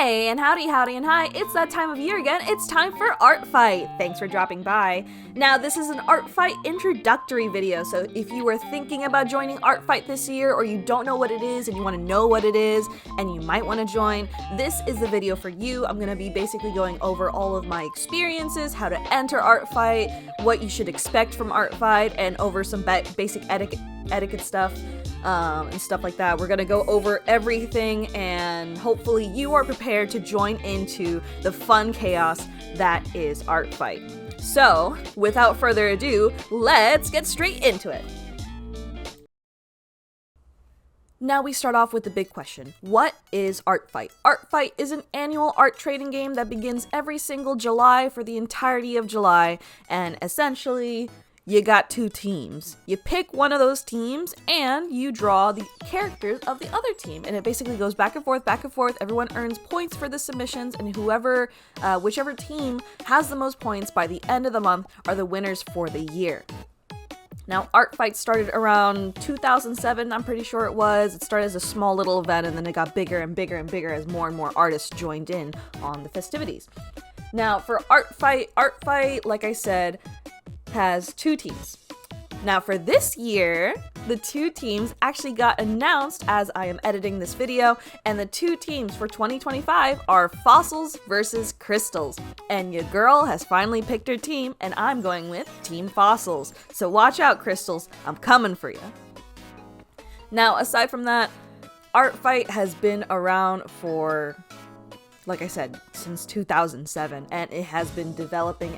Hey, and howdy and hi, it's that time of year again. It's time for Artfight. Thanks for dropping by. Now, this is an Artfight introductory video, so if you were thinking about joining Artfight this year, or you don't know what it is and you want to know what it is, and you might want to join, this is the video for you. I'm going to be basically going over all of my experiences, how to enter Artfight, what you should expect from Artfight, and over some basic etiquette stuff. And stuff like that. We're gonna go over everything, and hopefully you are prepared to join into the fun chaos that is Artfight. So, without further ado, let's get straight into it. Now we start off with the big question. What is Artfight? Artfight is an annual art trading game that begins every single July for the entirety of July, and essentially, you got two teams. You pick one of those teams and you draw the characters of the other team. And it basically goes back and forth. Everyone earns points for the submissions, and whichever team has the most points by the end of the month are the winners for the year. Now, Artfight started around 2007, I'm pretty sure it was. It started as a small little event, and then it got bigger and bigger and bigger as more and more artists joined in on the festivities. Now, for Artfight, like I said, has two teams. Now for this year, the two teams actually got announced as I am editing this video, and the two teams for 2025 are Fossils versus Crystals. And your girl has finally picked her team, and I'm going with Team Fossils. So watch out, Crystals, I'm coming for you. Now, aside from that, Artfight has been around for, like I said, since 2007, and it has been developing.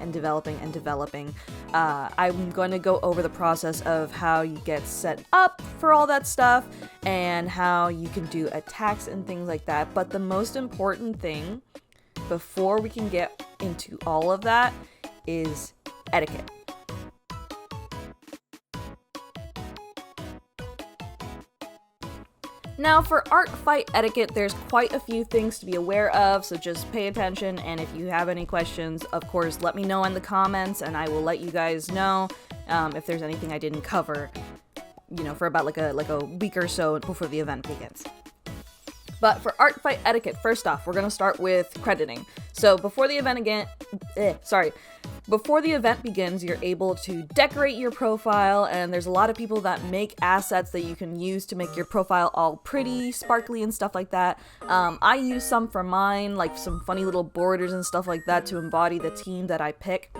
I'm going to go over the process of how you get set up for all that stuff and how you can do attacks and things like that. But the most important thing before we can get into all of that is etiquette. Now, for Artfight etiquette, there's quite a few things to be aware of, so just pay attention, and if you have any questions, of course, let me know in the comments, and I will let you guys know if there's anything I didn't cover, for about like a week or so before the event begins. But for Artfight etiquette, first off, we're gonna start with crediting. So before the event begins, you're able to decorate your profile, and there's a lot of people that make assets that you can use to make your profile all pretty, sparkly, and stuff like that. I use some for mine, like some funny little borders and stuff like that to embody the team that I pick.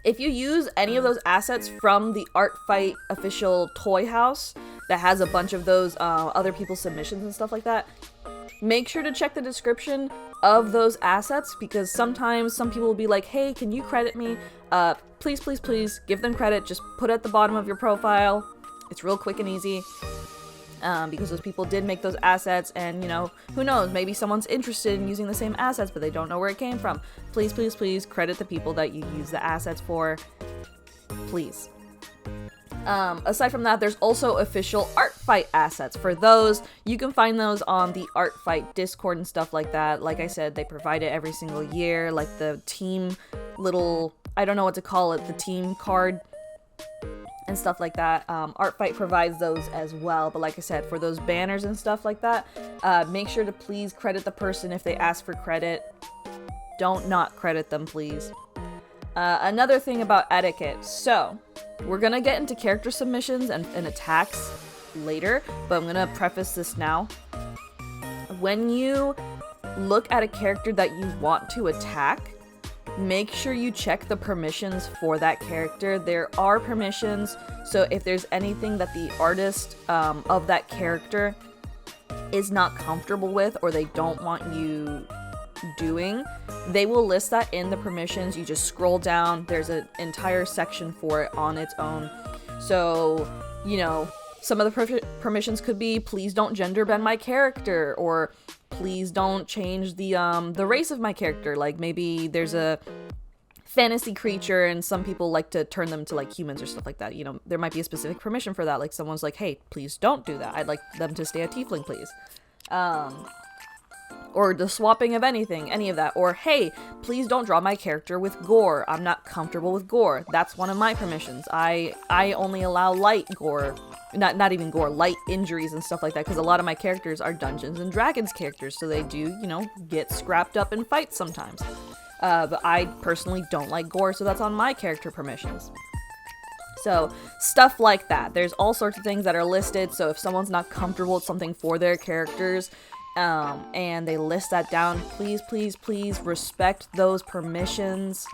If you use any of those assets from the Artfight official toy house that has a bunch of those other people's submissions and stuff like that, make sure to check the description of those assets, because sometimes some people will be like, hey, can you credit me? Please give them credit. Just put it at the bottom of your profile. It's real quick and easy, because those people did make those assets, and who knows, maybe someone's interested in using the same assets but they don't know where it came from. Please credit the people that you use the assets for, please. Aside from that, there's also official Artfight assets. For those, you can find those on the Artfight Discord and stuff like that. Like I said, they provide it every single year, like the team little, I don't know what to call it, the team card and stuff like that. Artfight provides those as well, but like I said, for those banners and stuff like that, make sure to please credit the person if they ask for credit. Don't not credit them, please. Another thing about etiquette, so we're gonna get into character submissions and attacks later, but I'm gonna preface this now. When you look at a character that you want to attack, make sure you check the permissions for that character. There are permissions, so if there's anything that the artist of that character is not comfortable with, or they don't want you doing, they will list that in the permissions. You just scroll down, there's an entire section for it on its own. So, some of the permissions could be, please don't gender bend my character, or please don't change the race of my character. Like maybe there's a fantasy creature and some people like to turn them to like humans or stuff like that. There might be a specific permission for that. Like someone's like, hey, please don't do that. I'd like them to stay a tiefling, please. Or the swapping of any of that. Or, hey, please don't draw my character with gore. I'm not comfortable with gore. That's one of my permissions. I only allow light gore not even gore, light injuries and stuff like that, because a lot of my characters are Dungeons and Dragons characters, so they do, get scrapped up in fights sometimes. But I personally don't like gore, so that's on my character permissions. So stuff like that. There's all sorts of things that are listed, so if someone's not comfortable with something for their characters, and they list that down, please, please, please respect those permissions.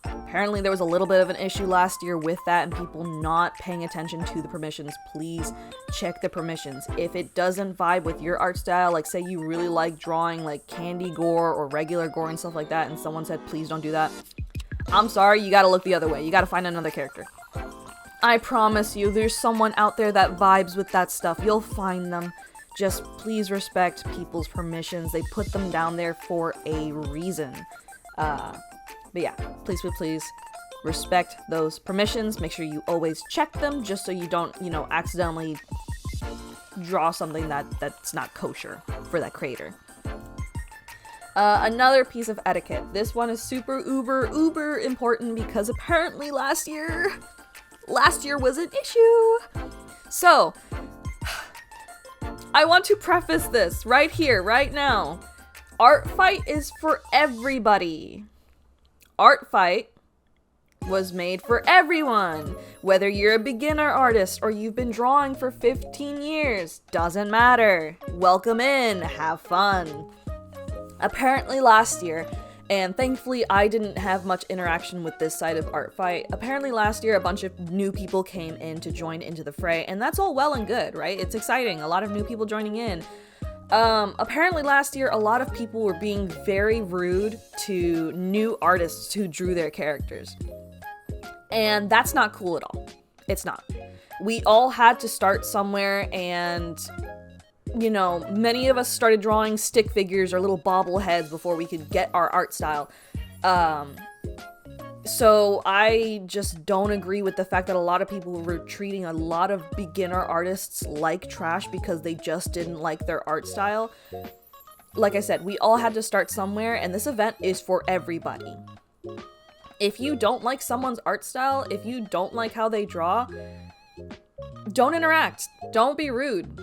Apparently there was a little bit of an issue last year with that and people not paying attention to the permissions. Please check the permissions. If it doesn't vibe with your art style, like say you really like drawing like candy gore or regular gore and stuff like that, and someone said please don't do that, I'm sorry, you gotta look the other way. You gotta find another character. I promise you, there's someone out there that vibes with that stuff. You'll find them. Just please respect people's permissions. They put them down there for a reason. But yeah, please, please, please respect those permissions. Make sure you always check them just so you don't, accidentally draw something that's not kosher for that creator. Another piece of etiquette. This one is super uber important because apparently last year was an issue. So, I want to preface this right here, right now. Artfight is for everybody. Artfight was made for everyone. Whether you're a beginner artist or you've been drawing for 15 years, doesn't matter. Welcome in, have fun. Apparently last year, and thankfully I didn't have much interaction with this side of Artfight, apparently last year a bunch of new people came in to join into the fray, and that's all well and good, right? It's exciting, a lot of new people joining in. Apparently last year, a lot of people were being very rude to new artists who drew their characters. And that's not cool at all. It's not. We all had to start somewhere, and, many of us started drawing stick figures or little bobbleheads before we could get our art style. So I just don't agree with the fact that a lot of people were treating a lot of beginner artists like trash because they just didn't like their art style. Like I said, we all had to start somewhere, and this event is for everybody. If you don't like someone's art style, if you don't like how they draw, don't interact. Don't be rude.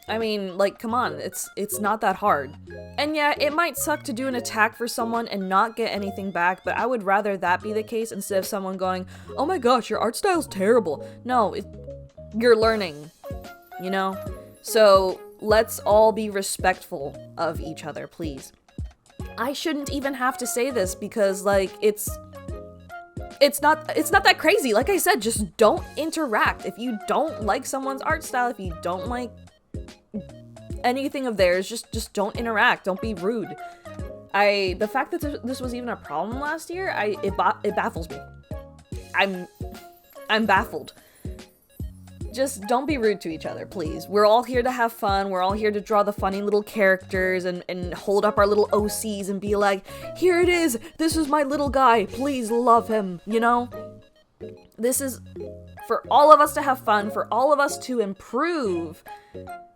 I mean, come on, it's not that hard. And yeah, it might suck to do an attack for someone and not get anything back, but I would rather that be the case instead of someone going, oh my gosh, your art style's terrible. No, you're learning, So let's all be respectful of each other, please. I shouldn't even have to say this because, it's not that crazy. Like I said, just don't interact. If you don't like someone's art style, if you don't like anything of theirs, just don't interact. Don't be rude. The fact that this was even a problem last year, it baffles me. I'm baffled. Just don't be rude to each other, please. We're all here to have fun. We're all here to draw the funny little characters and hold up our little OCs and be like, here it is. This is my little guy. Please love him, This is for all of us to have fun, for all of us to improve.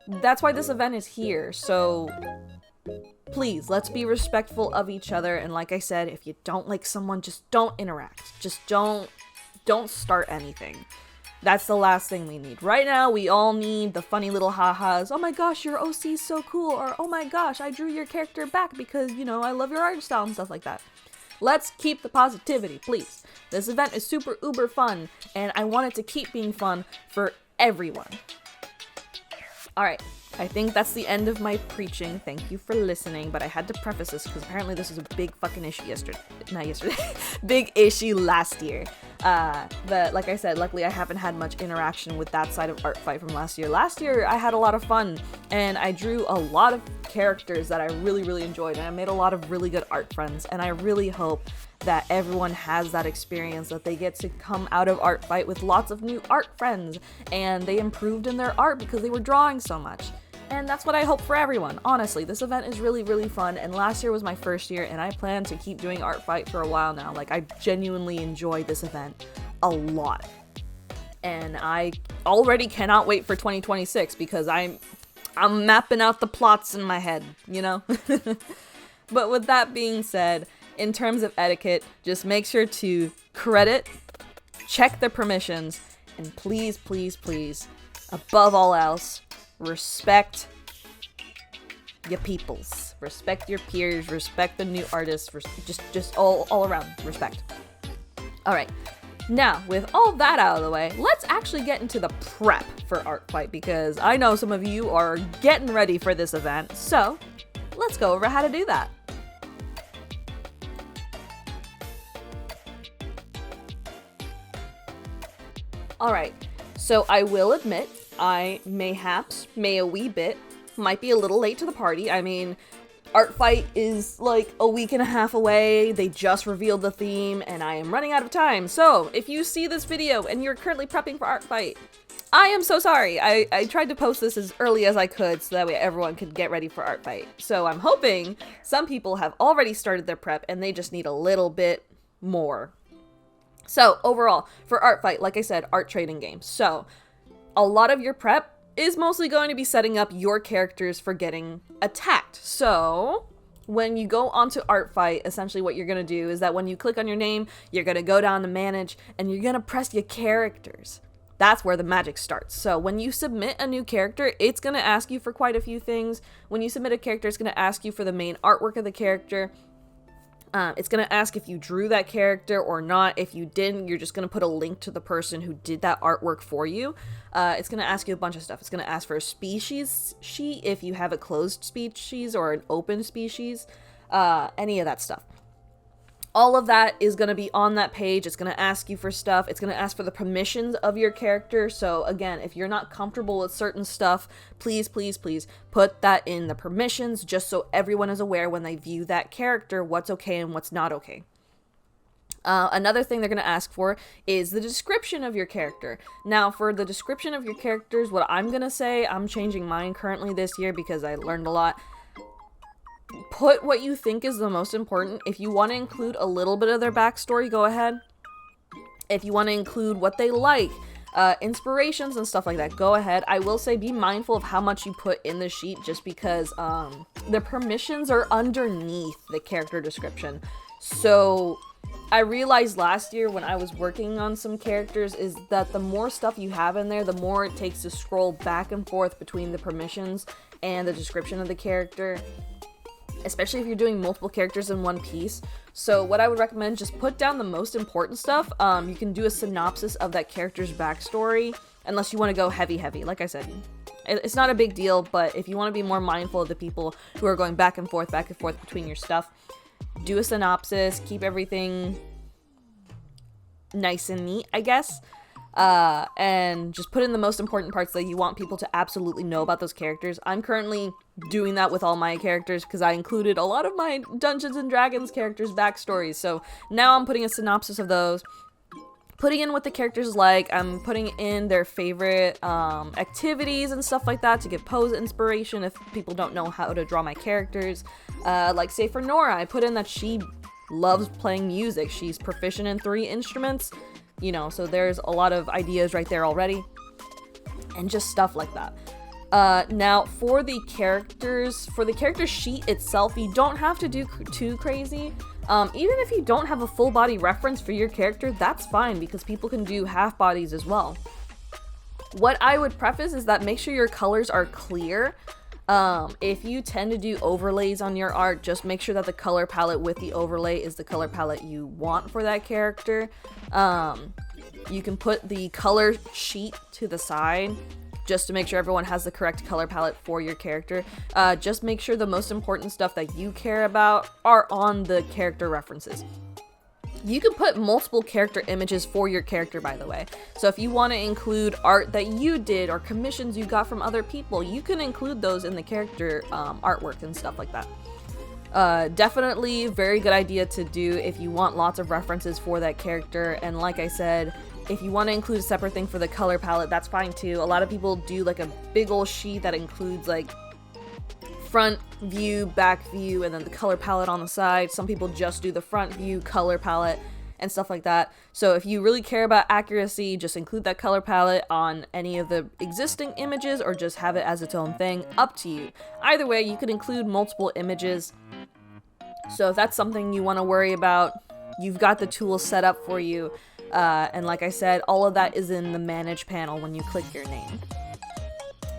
That's why this event is here. So please, let's be respectful of each other. And like I said, if you don't like someone, just don't interact. Just don't start anything. That's the last thing we need. Right now, we all need the funny little ha-has. Oh my gosh, your OC's so cool. Or, oh my gosh, I drew your character back because, I love your art style and stuff like that. Let's keep the positivity, please. This event is super uber fun, and I want it to keep being fun for everyone. Alright, I think that's the end of my preaching. Thank you for listening, but I had to preface this because apparently this was a big fucking issue big issue last year. But like I said, luckily I haven't had much interaction with that side of Artfight from last year. Last year I had a lot of fun, and I drew a lot of characters that I really, really enjoyed, and I made a lot of really good art friends, and I really hope that everyone has that experience, that they get to come out of Artfight with lots of new art friends, and they improved in their art because they were drawing so much. And that's what I hope for everyone. Honestly, this event is really, really fun, and last year was my first year, and I plan to keep doing Artfight for a while now. I genuinely enjoy this event a lot. And I already cannot wait for 2026 because I'm mapping out the plots in my head, But with that being said, in terms of etiquette, just make sure to credit, check the permissions, and please, please, please, above all else, respect your peoples. Respect your peers, respect the new artists, just all around, respect. Alright, now, with all that out of the way, let's actually get into the prep for Artfight, because I know some of you are getting ready for this event, so let's go over how to do that. Alright, so I will admit, I mayhaps, a wee bit, might be a little late to the party. I mean, Artfight is like a week and a half away, they just revealed the theme, and I am running out of time. So, if you see this video and you're currently prepping for Artfight, I am so sorry. I tried to post this as early as I could so that way everyone could get ready for Artfight. So I'm hoping some people have already started their prep and they just need a little bit more. So, overall, for Artfight, like I said, art trading game. So, a lot of your prep is mostly going to be setting up your characters for getting attacked. So, when you go onto Artfight, essentially what you're going to do is that when you click on your name, you're going to go down to manage, and you're going to press your characters. That's where the magic starts. So when you submit a new character, it's going to ask you for quite a few things. When you submit a character, it's going to ask you for the main artwork of the character. It's going to ask if you drew that character or not. If you didn't, you're just going to put a link to the person who did that artwork for you. It's going to ask you a bunch of stuff. It's going to ask for a species sheet if you have a closed species or an open species, any of that stuff. All of that is going to be on that page. It's going to ask you for stuff. It's going to ask for the permissions of your character. So again, if you're not comfortable with certain stuff, please, please, please put that in the permissions just so everyone is aware when they view that character what's okay and what's not okay. Another thing they're going to ask for is the description of your character. Now, for the description of your characters, what I'm going to say, I'm changing mine currently this year because I learned a lot. Put what you think is the most important. If you want to include a little bit of their backstory, go ahead. If you want to include what they like, inspirations and stuff like that, go ahead. I will say be mindful of how much you put in the sheet just because the permissions are underneath the character description. So I realized last year when I was working on some characters is that the more stuff you have in there, the more it takes to scroll back and forth between the permissions and the description of the character. Especially if you're doing multiple characters in one piece. So what I would recommend, just put down the most important stuff. You can do a synopsis of that character's backstory, unless you want to go heavy. Like I said, it's not a big deal, but if you want to be more mindful of the people who are going back and forth between your stuff, do a synopsis, keep everything nice and neat, I guess. And just put in the most important parts that you want people to absolutely know about those characters. I'm currently doing that with all my characters because I included a lot of my Dungeons and Dragons characters' backstories. So now I'm putting a synopsis of those, putting in what the characters like. I'm putting in their favorite activities and stuff like that to give pose inspiration if people don't know how to draw my characters. Like say for Nora, I put in that she loves playing music. She's proficient in 3 instruments. You know, so there's a lot of ideas right there already. And just stuff like that. Now, for the characters, for the character sheet itself, you don't have to do too crazy. Even if you don't have a full body reference for your character, that's fine because people can do half bodies as well. What I would preface is that make sure your colors are clear. If you tend to do overlays on your art, just make sure that the color palette with the overlay is the color palette you want for that character. You can put the color sheet to the side just to make sure everyone has the correct color palette for your character. Just make sure the most important stuff that you care about are on the character references. You can put multiple character images for your character, by the way. So if you want to include art that you did or commissions you got from other people, you can include those in the character artwork and stuff like that. Definitely very good idea to do if you want lots of references for that character. And like I said, if you want to include a separate thing for the color palette, that's fine too. A lot of people do like a big old sheet that includes like front view, back view, and then the color palette on the side. Some people just do the front view, color palette, and stuff like that. So if you really care about accuracy, just include that color palette on any of the existing images or just have it as its own thing. Up to you. Either way, you could include multiple images. So if that's something you want to worry about, you've got the tools set up for you. And like I said, all of that is in the manage panel when you click your name.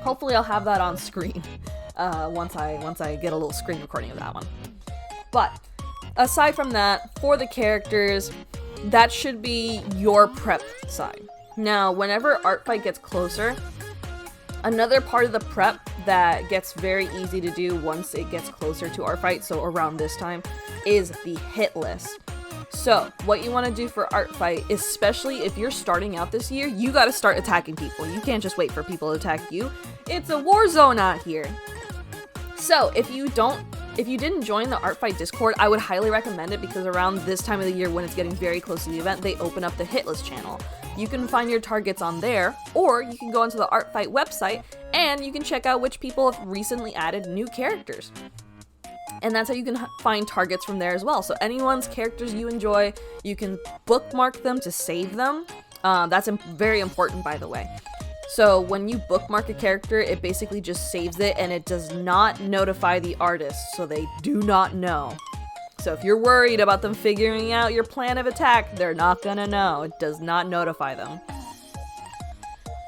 Hopefully I'll have that on screen once I get a little screen recording of that one. But aside from that, for the characters, that should be your prep side. Now, whenever Artfight gets closer, another part of the prep that gets very easy to do once it gets closer to Artfight, so around this time, is the hit list. So, what you want to do for Artfight, especially if you're starting out this year, you got to start attacking people. You can't just wait for people to attack you. It's a war zone out here. So, if you didn't join the Artfight Discord, I would highly recommend it, because around this time of the year when it's getting very close to the event, they open up the hit list channel. You can find your targets on there, or you can go onto the Artfight website and you can check out which people have recently added new characters. And that's how you can find targets from there as well. So anyone's characters you enjoy, you can bookmark them to save them. That's very important, by the way. So when you bookmark a character, it basically just saves it and it does not notify the artist, so they do not know. So if you're worried about them figuring out your plan of attack, they're not gonna know. It does not notify them.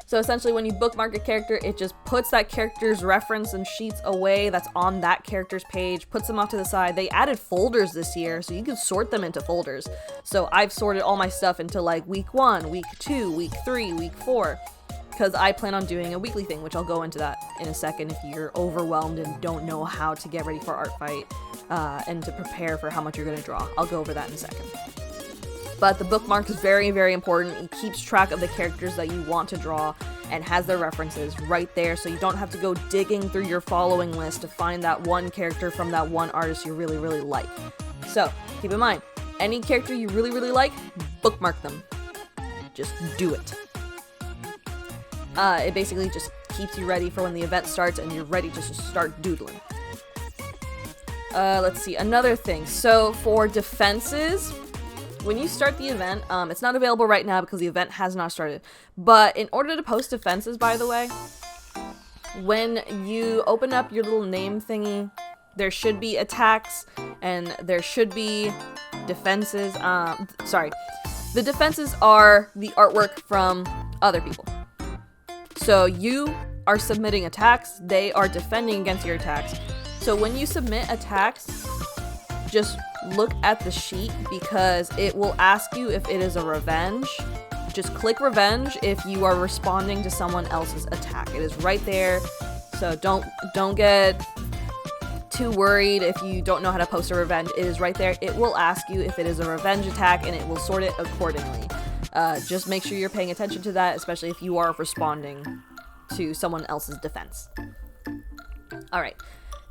So essentially when you bookmark a character, it just puts that character's reference and sheets away that's on that character's page, puts them off to the side. They added folders this year, so you can sort them into folders. So I've sorted all my stuff into like week 1, week 2, week 3, week 4. Because I plan on doing a weekly thing, which I'll go into that in a second if you're overwhelmed and don't know how to get ready for Artfight and to prepare for how much you're going to draw. I'll go over that in a second. But the bookmark is very, very important. It keeps track of the characters that you want to draw and has their references right there, so you don't have to go digging through your following list to find that one character from that one artist you really, really like. So keep in mind, any character you really, really like, bookmark them. Just do it. It basically just keeps you ready for when the event starts and you're ready to just start doodling. Let's see, another thing. So for defenses, when you start the event, it's not available right now because the event has not started. But in order to post defenses, by the way, when you open up your little name thingy, there should be attacks and there should be defenses. The defenses are the artwork from other people. So you are submitting attacks, they are defending against your attacks. So when you submit attacks, just look at the sheet because it will ask you if it is a revenge. Just click revenge if you are responding to someone else's attack. It is right there. So don't get too worried if you don't know how to post a revenge. It is right there. It will ask you if it is a revenge attack and it will sort it accordingly. Just make sure you're paying attention to that, especially if you are responding to someone else's defense. Alright,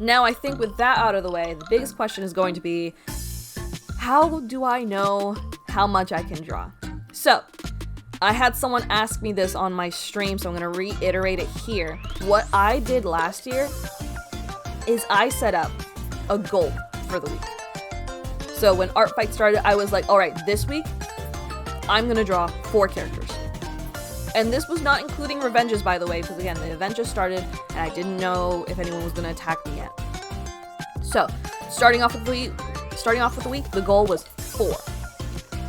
now I think with that out of the way, the biggest question is going to be, how do I know how much I can draw? So, I had someone ask me this on my stream, so I'm going to reiterate it here. What I did last year is I set up a goal for the week. So when Artfight started, I was like, alright, this week, I'm gonna draw 4 characters. And this was not including revenges, by the way, because again, the event just started and I didn't know if anyone was gonna attack me yet. So, starting off with the week, the goal was 4.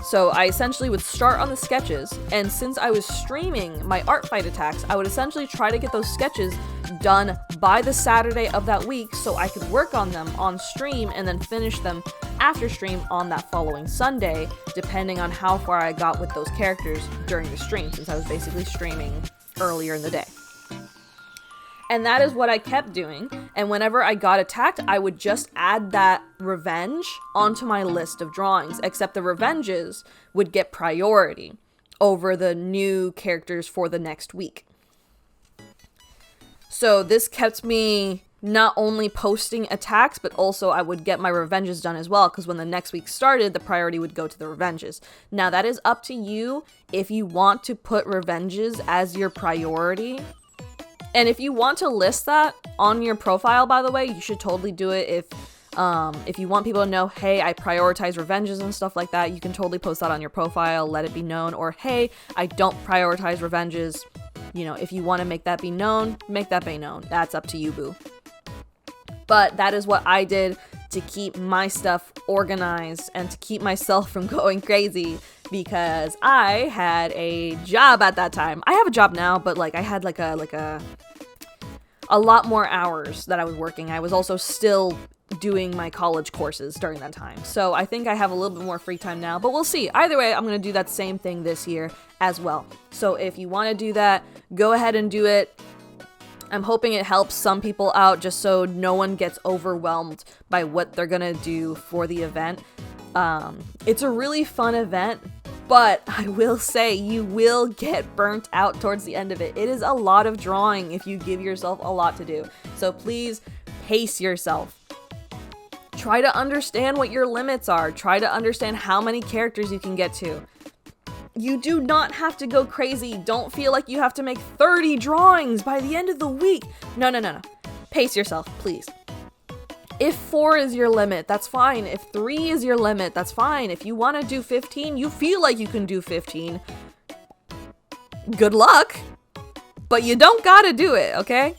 So I essentially would start on the sketches, and since I was streaming my Artfight attacks, I would essentially try to get those sketches done by the Saturday of that week so I could work on them on stream and then finish them after stream on that following Sunday, depending on how far I got with those characters during the stream, since I was basically streaming earlier in the day. And that is what I kept doing, and whenever I got attacked, I would just add that revenge onto my list of drawings, except the revenges would get priority over the new characters for the next week. So this kept me not only posting attacks, but also I would get my revenges done as well, because when the next week started, the priority would go to the revenges. Now that is up to you if you want to put revenges as your priority. And if you want to list that on your profile, by the way, you should totally do it. If you want people to know, hey, I prioritize revenges and stuff like that, you can totally post that on your profile, let it be known. Or, hey, I don't prioritize revenges. You know, if you want to make that be known, make that be known. That's up to you, boo. But that is what I did to keep my stuff organized and to keep myself from going crazy, because I had a job at that time. I have a job now, but like I had like a a lot more hours that I was working. I was also still doing my college courses during that time. So I think I have a little bit more free time now, but we'll see. Either way, I'm going to do that same thing this year as well. So if you want to do that, go ahead and do it. I'm hoping it helps some people out just so no one gets overwhelmed by what they're going to do for the event. It's a really fun event, but I will say you will get burnt out towards the end of it. It is a lot of drawing if you give yourself a lot to do. So please pace yourself. Try to understand what your limits are. Try to understand how many characters you can get to. You do not have to go crazy. Don't feel like you have to make 30 drawings by the end of the week. No. Pace yourself, please. If 4 is your limit, that's fine. If 3 is your limit, that's fine. If you want to do 15, you feel like you can do 15. Good luck. But you don't gotta do it, okay?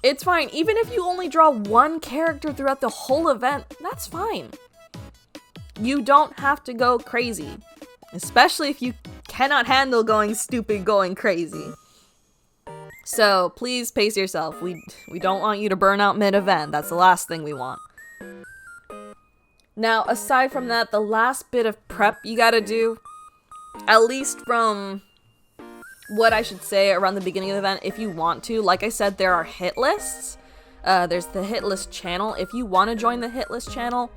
It's fine. Even if you only draw one character throughout the whole event, that's fine. You don't have to go crazy. Especially if you cannot handle going stupid, going crazy. So please pace yourself. We don't want you to burn out mid-event. That's the last thing we want. Now, aside from that, the last bit of prep you gotta do, at least from what I should say around the beginning of the event, if you want to, like I said, there are hit lists. There's the hit list channel. If you want to join the hit list channel,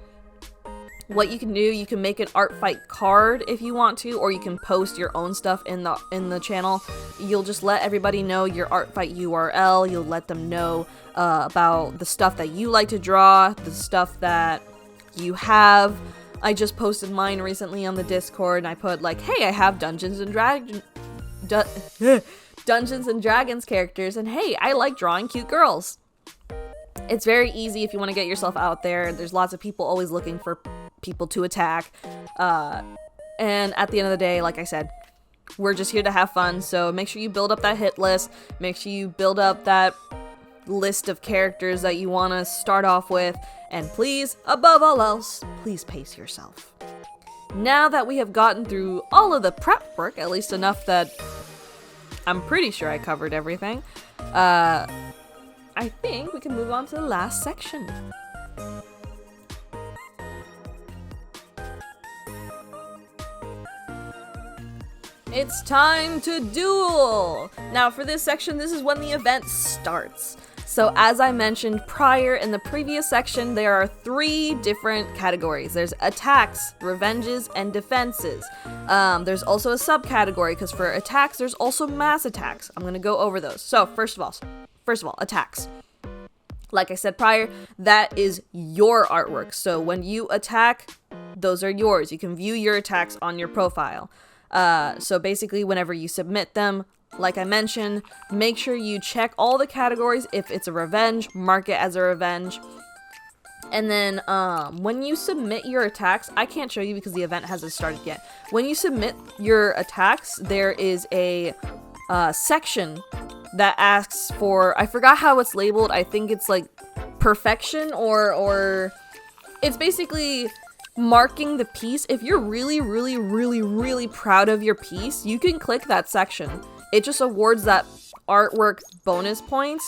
what you can do, you can make an Artfight card if you want to, or you can post your own stuff in the channel. You'll just let everybody know your Artfight URL. You'll let them know about the stuff that you like to draw, the stuff that you have. I just posted mine recently on the Discord, and I put like, hey, I have Dungeons and Dragons characters, and hey, I like drawing cute girls. It's very easy if you want to get yourself out there. There's lots of people always looking for people to attack. And at the end of the day, like I said, we're just here to have fun. So make sure you build up that hit list. Make sure you build up that list of characters that you want to start off with. And please, above all else, please pace yourself. Now that we have gotten through all of the prep work, at least enough that I'm pretty sure I covered everything, I think we can move on to the last section. It's time to duel! Now for this section, this is when the event starts. So as I mentioned prior in the previous section, there are 3 different categories. There's attacks, revenges, and defenses. There's also a subcategory because for attacks, there's also mass attacks. I'm going to go over those. So first of all, attacks. Like I said prior, that is your artwork. So when you attack, those are yours. You can view your attacks on your profile. So basically, whenever you submit them, like I mentioned, make sure you check all the categories. If it's a revenge, mark it as a revenge. And then when you submit your attacks, I can't show you because the event hasn't started yet. When you submit your attacks, there is a section that asks for, I forgot how it's labeled. I think it's like perfection or it's basically marking the piece. If you're really proud of your piece, you can click that section. It just awards that artwork bonus points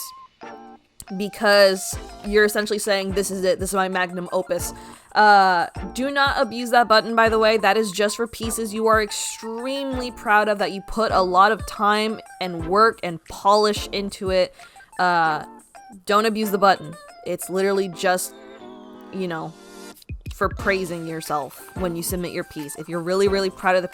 because you're essentially saying, this is it, this is my magnum opus. Do not abuse that button, by the way. That is just for pieces you are extremely proud of, that you put a lot of time and work and polish into it. Don't abuse the button. It's literally just, for praising yourself when you submit your piece. If you're really proud of the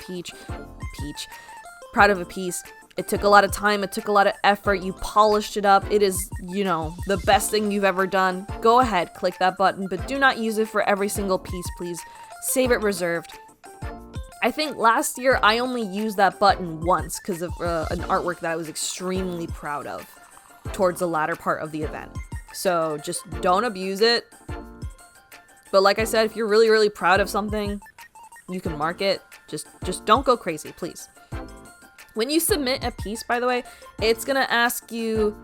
proud of a piece, it took a lot of time, it took a lot of effort, you polished it up, it is, the best thing you've ever done, go ahead, click that button, but do not use it for every single piece, please. Save it reserved. I think last year I only used that button once because of an artwork that I was extremely proud of towards the latter part of the event. So just don't abuse it. But like I said, if you're really proud of something, you can mark it. Just don't go crazy, please. When you submit a piece, by the way, it's gonna ask you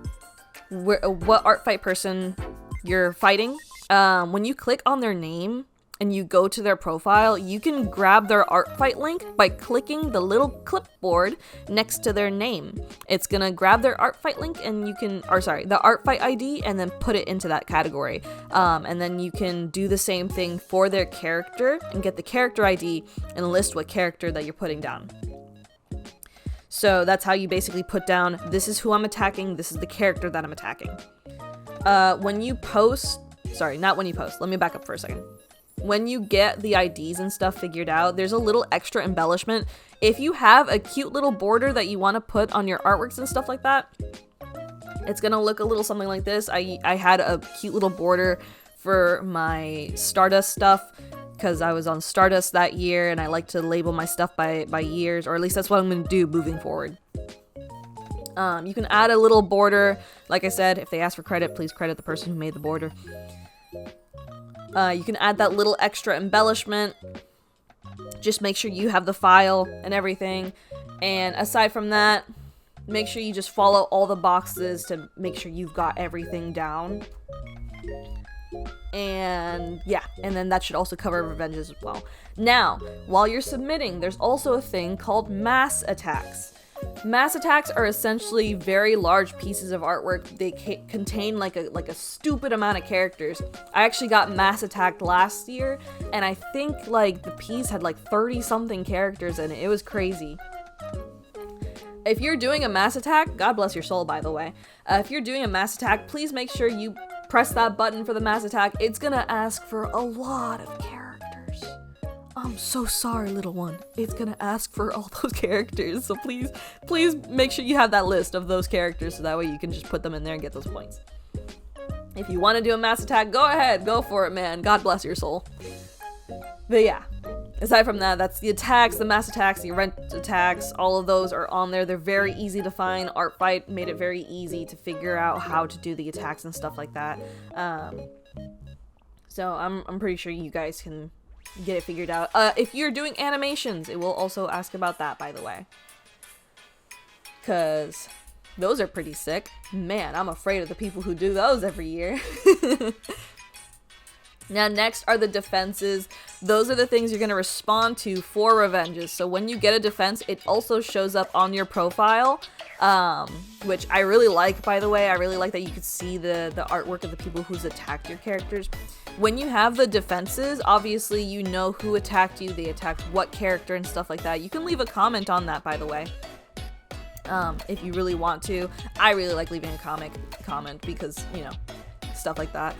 what Artfight person you're fighting. When you click on their name, and you go to their profile, you can grab their Artfight link by clicking the little clipboard next to their name. It's gonna grab their Artfight link and you can, the Artfight ID, and then put it into that category. And then you can do the same thing for their character and get the character ID and list what character that you're putting down. So that's how you basically put down, this is who I'm attacking, this is the character that I'm attacking. When you post, let me back up for a second. When you get the IDs and stuff figured out, there's a little extra embellishment. If you have a cute little border that you want to put on your artworks and stuff like that, it's gonna look a little something like this. I had a cute little border for my Stardust stuff because I was on Stardust that year and I like to label my stuff by years, or at least that's what I'm gonna do moving forward. You can add a little border. Like I said, if they ask for credit, please credit the person who made the border. You can add that little extra embellishment. Just make sure you have the file and everything. And aside from that, make sure you just follow all the boxes to make sure you've got everything down. And yeah, and then that should also cover revenges as well. Now, while you're submitting, there's also a thing called mass attacks. Mass attacks are essentially very large pieces of artwork. They contain like a stupid amount of characters. I actually got mass attacked last year, and I think like the piece had like 30 something characters in it. It was crazy. If you're doing a mass attack, God bless your soul, by the way. If you're doing a mass attack, please make sure you press that button for the mass attack. It's gonna ask for a lot of characters. I'm so sorry, little one. It's gonna ask for all those characters, so please make sure you have that list of those characters so that way you can just put them in there and get those points. If you want to do a mass attack, go ahead, go for it, man. God bless your soul. But yeah, aside from that, that's the attacks, the mass attacks, the event attacks, all of those are on there. They're very easy to find. Artfight made it very easy to figure out how to do the attacks and stuff like that. So I'm pretty sure you guys can get it figured out. If you're doing animations, it will also ask about that, by the way. Because those are pretty sick. Man, I'm afraid of the people who do those every year. Now, next are the defenses. Those are the things you're going to respond to for revenges. So when you get a defense, it also shows up on your profile, which I really like, by the way. I really like that you could see the artwork of the people who's attacked your characters. When you have the defenses, obviously you know who attacked you, they attacked what character and stuff like that. You can leave a comment on that, by the way, if you really want to. I really like leaving a comment because, you know, stuff like that.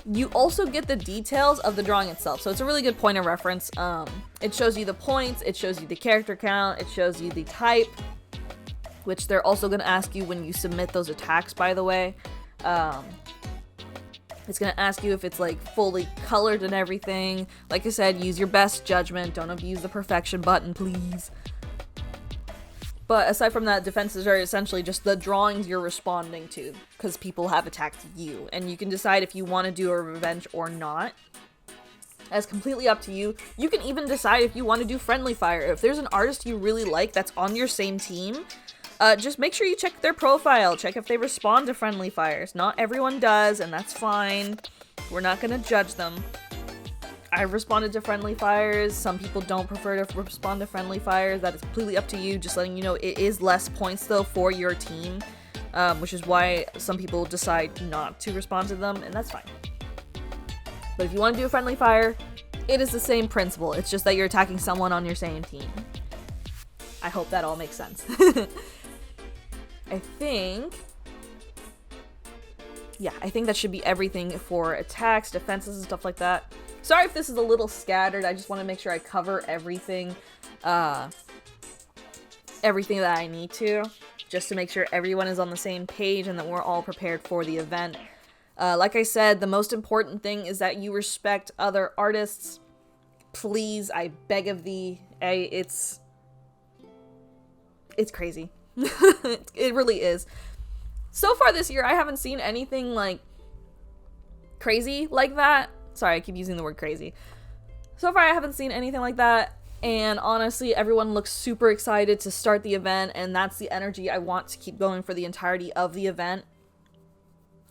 You also get the details of the drawing itself, so it's a really good point of reference. It shows you the points, it shows you the character count, it shows you the type, which they're also going to ask you when you submit those attacks, by the way. It's going to ask you if it's like fully colored and everything. Like I said, use your best judgment, don't abuse the perfection button, please. But aside from that, defenses are essentially just the drawings you're responding to, because people have attacked you, and you can decide if you want to do a revenge or not. That's completely up to you. You can even decide if you want to do friendly fire. If there's an artist you really like that's on your same team, just make sure you check their profile, check if they respond to friendly fires. Not everyone does, and that's fine. We're not going to judge them. I've responded to friendly fires. Some people don't prefer to respond to friendly fires. That is completely up to you. Just letting you know, it is less points though for your team, which is why some people decide not to respond to them, and that's fine. But if you want to do a friendly fire, it is the same principle. It's just that you're attacking someone on your same team. I hope that all makes sense. I think that should be everything for attacks, defenses, and stuff like that. Sorry if this is a little scattered. I just want to make sure I cover everything that I need to, just to make sure everyone is on the same page and that we're all prepared for the event. Like I said, the most important thing is that you respect other artists. Please, I beg of thee. It's crazy. It really is. So far this year, I haven't seen anything like crazy like that. Sorry, I keep using the word crazy. So far, I haven't seen anything like that, and honestly, everyone looks super excited to start the event, and that's the energy I want to keep going for the entirety of the event.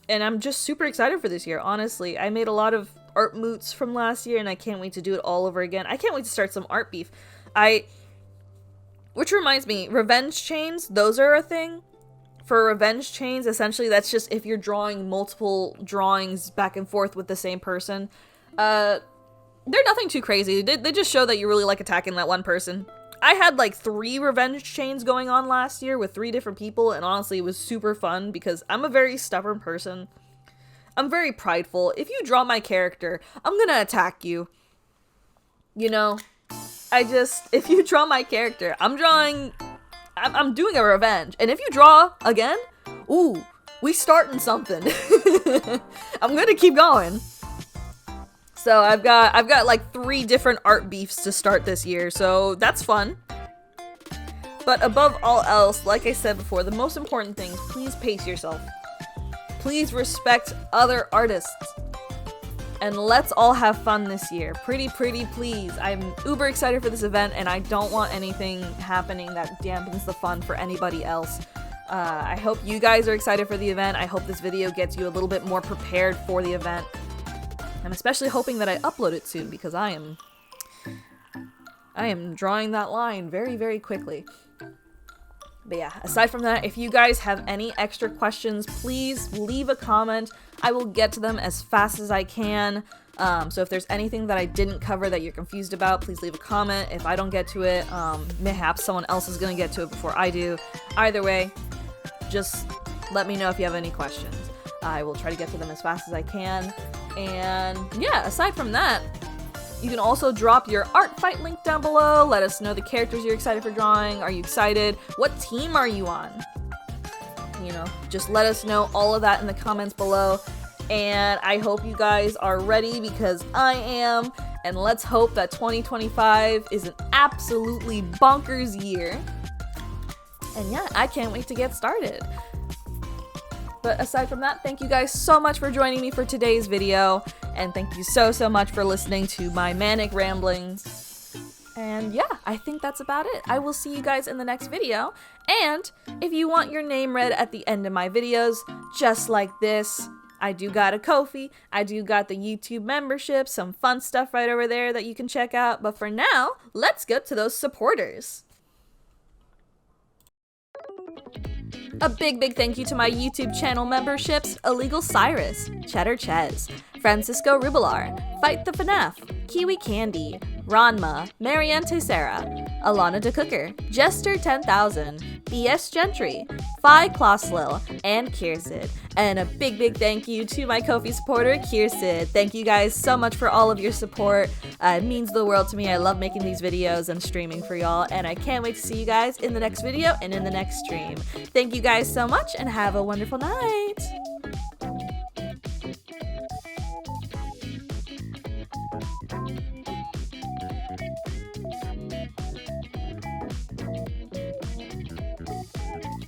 And I'm just super excited for this year, honestly. I made a lot of art moots from last year, and I can't wait to do it all over again. I can't wait to start some art beef. Which reminds me, revenge chains, those are a thing. For revenge chains, essentially, that's just if you're drawing multiple drawings back and forth with the same person. They're nothing too crazy. They just show that you really like attacking that one person. I had like 3 revenge chains going on last year with 3 different people, and honestly, it was super fun because I'm a very stubborn person. I'm very prideful. If you draw my character, I'm gonna attack you. You know? If you draw my character, I'm doing a revenge. And if you draw again, ooh, we starting something. I'm gonna keep going. So I've got like 3 different art beefs to start this year, so that's fun. But above all else, like I said before, the most important thing, please pace yourself. Please respect other artists. And let's all have fun this year. Pretty please. I'm uber excited for this event, and I don't want anything happening that dampens the fun for anybody else. I hope you guys are excited for the event. I hope this video gets you a little bit more prepared for the event. I'm especially hoping that I upload it soon, because I am drawing that line very quickly. But yeah, aside from that, if you guys have any extra questions, please leave a comment. I will get to them as fast as I can. So if there's anything that I didn't cover that you're confused about, please leave a comment. If I don't get to it, mayhaps someone else is going to get to it before I do. Either way, just let me know if you have any questions. I will try to get to them as fast as I can. And yeah, aside from that, you can also drop your Artfight link down below. Let us know the characters you're excited for drawing. Are you excited? What team are you on? You know, just let us know all of that in the comments below. And I hope you guys are ready, because I am. And let's hope that 2025 is an absolutely bonkers year. And yeah, I can't wait to get started. But aside from that, thank you guys so much for joining me for today's video. And thank you so much for listening to my manic ramblings. And yeah, I think that's about it. I will see you guys in the next video. And if you want your name read at the end of my videos, just like this, I do got a Ko-fi, I do got the YouTube membership, some fun stuff right over there that you can check out. But for now, let's get to those supporters. A big thank you to my YouTube channel memberships: Illegal Cyrus, Cheddar Ches, Francisco Rubilar, Fight the FNAF, Kiwi Candy, Ranma, Marianne Tessera, Alana DeCooker, Jester 10,000, BS Gentry, Phi Closslil, and Kiersid. And a big thank you to my Ko-fi supporter, Kiersid. Thank you guys so much for all of your support. It means the world to me. I love making these videos and streaming for y'all, and I can't wait to see you guys in the next video and in the next stream. Thank you guys so much, and have a wonderful night!